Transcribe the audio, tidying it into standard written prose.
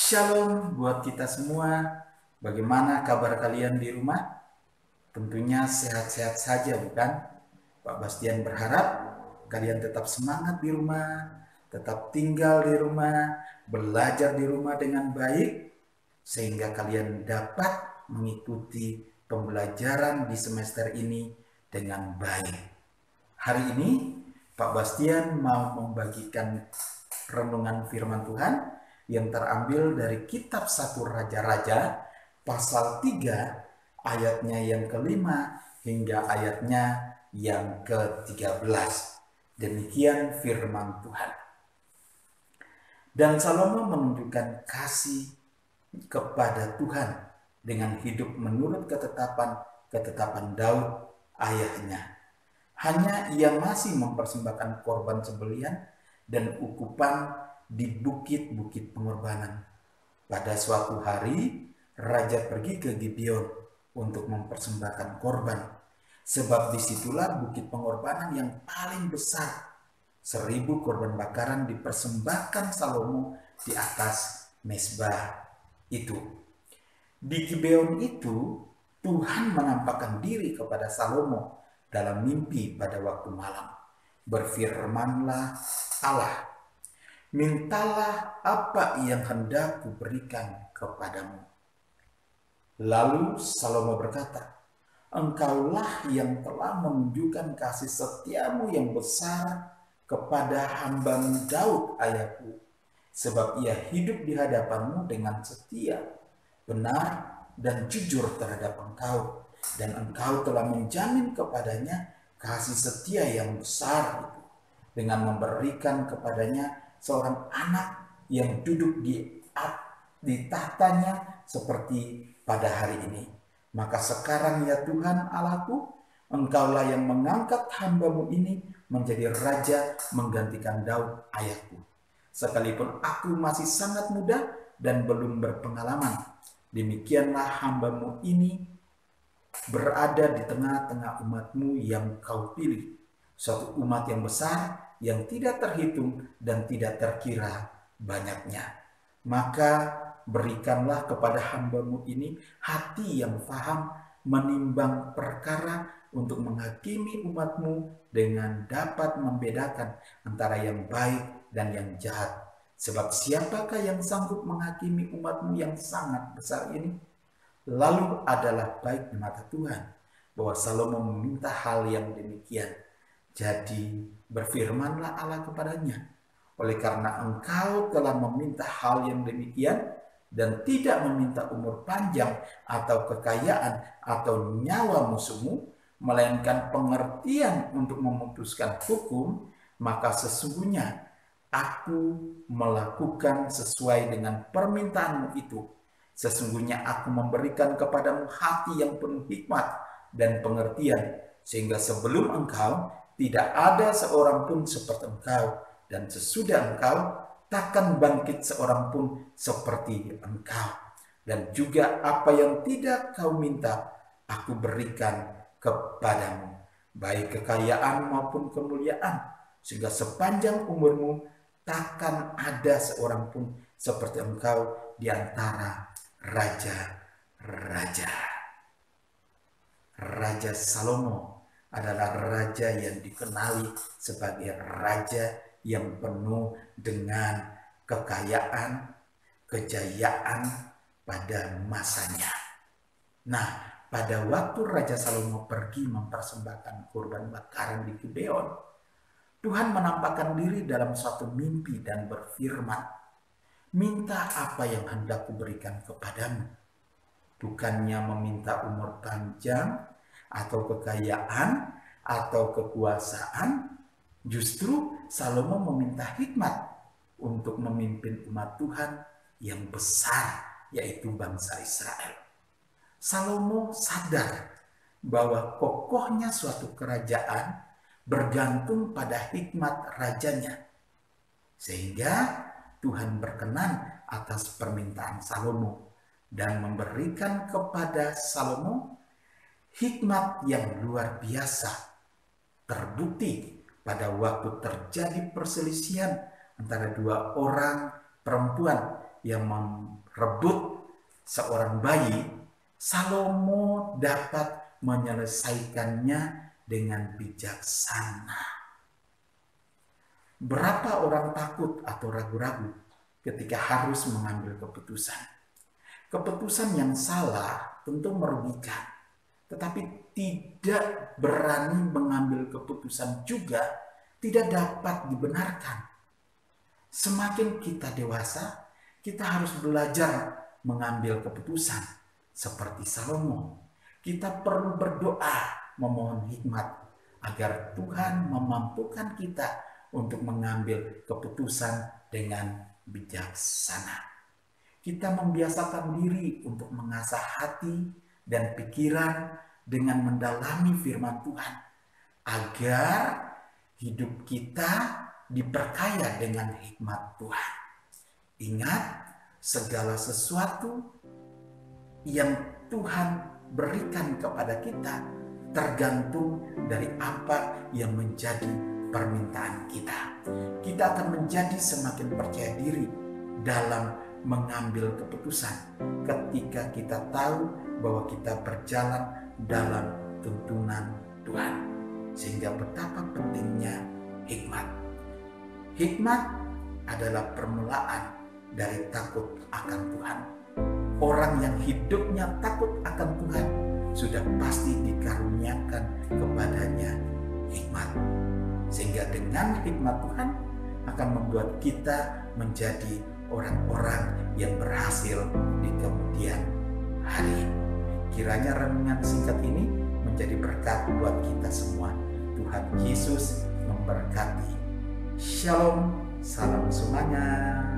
Shalom buat kita semua. Bagaimana kabar kalian di rumah? Tentunya sehat-sehat saja, bukan? Pak Bastian berharap kalian tetap semangat di rumah, tetap tinggal di rumah, belajar di rumah dengan baik, sehingga kalian dapat mengikuti pembelajaran di semester ini dengan baik. Hari ini Pak Bastian mau membagikan renungan firman Tuhan yang terambil dari kitab 1 Raja-Raja pasal 3 ayatnya yang kelima hingga ayatnya yang ke-13. Demikian firman Tuhan. Dan Salomo menunjukkan kasih kepada Tuhan dengan hidup menurut ketetapan Daud ayahnya. Hanya ia masih mempersembahkan korban sembelihan dan ukupan di bukit-bukit pengorbanan. Pada suatu hari, raja pergi ke Gibeon untuk mempersembahkan korban, sebab disitulah bukit pengorbanan yang paling besar. 1000 korban bakaran dipersembahkan Salomo di atas mezbah itu. Di Gibeon itu, Tuhan menampakkan diri kepada Salomo dalam mimpi pada waktu malam. Berfirmanlah Allah, mintalah apa yang hendak kuberikan kepadamu. Lalu Salomo berkata, engkaulah yang telah menunjukkan kasih setiamu yang besar kepada hambamu Daud ayahku, sebab ia hidup di hadapanmu dengan setia, benar, dan jujur terhadap engkau, dan engkau telah menjamin kepadanya kasih setia yang besar itu, dengan memberikan kepadanya seorang anak yang duduk di tahtanya seperti pada hari ini. Maka sekarang ya Tuhan Allahku, engkaulah yang mengangkat hambamu ini menjadi raja menggantikan Daud ayahku. Sekalipun aku masih sangat muda dan belum berpengalaman, demikianlah hambamu ini berada di tengah-tengah umatmu yang kau pilih, suatu umat yang besar, yang tidak terhitung dan tidak terkira banyaknya. Maka berikanlah kepada hambamu ini hati yang faham menimbang perkara untuk menghakimi umatmu dengan dapat membedakan antara yang baik dan yang jahat. Sebab siapakah yang sanggup menghakimi umatmu yang sangat besar ini? Lalu adalah baik di mata Tuhan bahwa Salomo meminta hal yang demikian. Jadi berfirmanlah Allah kepadanya, oleh karena engkau telah meminta hal yang demikian dan tidak meminta umur panjang atau kekayaan atau nyawa musuhmu, melainkan pengertian untuk memutuskan hukum, maka sesungguhnya aku melakukan sesuai dengan permintaanmu itu. Sesungguhnya aku memberikan kepadamu hati yang penuh hikmat dan pengertian, sehingga sebelum engkau tidak ada seorang pun seperti engkau, dan sesudah engkau takkan bangkit seorang pun seperti engkau. Dan juga apa yang tidak kau minta, aku berikan kepadamu, baik kekayaan maupun kemuliaan, sehingga sepanjang umurmu takkan ada seorang pun seperti engkau di antara raja-raja. Raja Salomo adalah raja yang dikenali sebagai raja yang penuh dengan kekayaan, kejayaan pada masanya. Nah, pada waktu Raja Salomo pergi mempersembahkan kurban bakaran di Gibeon, Tuhan menampakkan diri dalam suatu mimpi dan berfirman, minta apa yang hendak kuberikan kepadamu. Bukannya meminta umur panjang atau kekayaan atau kekuasaan, justru Salomo meminta hikmat untuk memimpin umat Tuhan yang besar, yaitu bangsa Israel. Salomo sadar bahwa kokohnya suatu kerajaan bergantung pada hikmat rajanya, sehingga Tuhan berkenan atas permintaan Salomo dan memberikan kepada Salomo hikmat yang luar biasa. Terbukti pada waktu terjadi perselisihan antara dua orang perempuan yang merebut seorang bayi, Salomo dapat menyelesaikannya dengan bijaksana. Berapa orang takut atau ragu-ragu ketika harus mengambil keputusan? Keputusan yang salah tentu merugikan, tetapi tidak berani mengambil keputusan juga tidak dapat dibenarkan. Semakin kita dewasa, kita harus belajar mengambil keputusan seperti Salomo. Kita perlu berdoa, memohon hikmat agar Tuhan memampukan kita untuk mengambil keputusan dengan bijaksana. Kita membiasakan diri untuk mengasah hati dan pikiran dengan mendalami firman Tuhan, agar hidup kita diperkaya dengan hikmat Tuhan. Ingat, segala sesuatu yang Tuhan berikan kepada kita tergantung dari apa yang menjadi permintaan kita. Kita akan menjadi semakin percaya diri dalam mengambil keputusan ketika kita tahu bahwa kita berjalan dalam tuntunan Tuhan. Sehingga betapa pentingnya hikmat. Hikmat adalah permulaan dari takut akan Tuhan. Orang yang hidupnya takut akan Tuhan sudah pasti dikaruniakan kepadanya hikmat. Sehingga dengan hikmat Tuhan akan membuat kita menjadi orang-orang yang berhasil di kemudian hari. Kiranya renungan singkat ini menjadi berkat buat kita semua. Tuhan Yesus memberkati. Shalom, salam semuanya.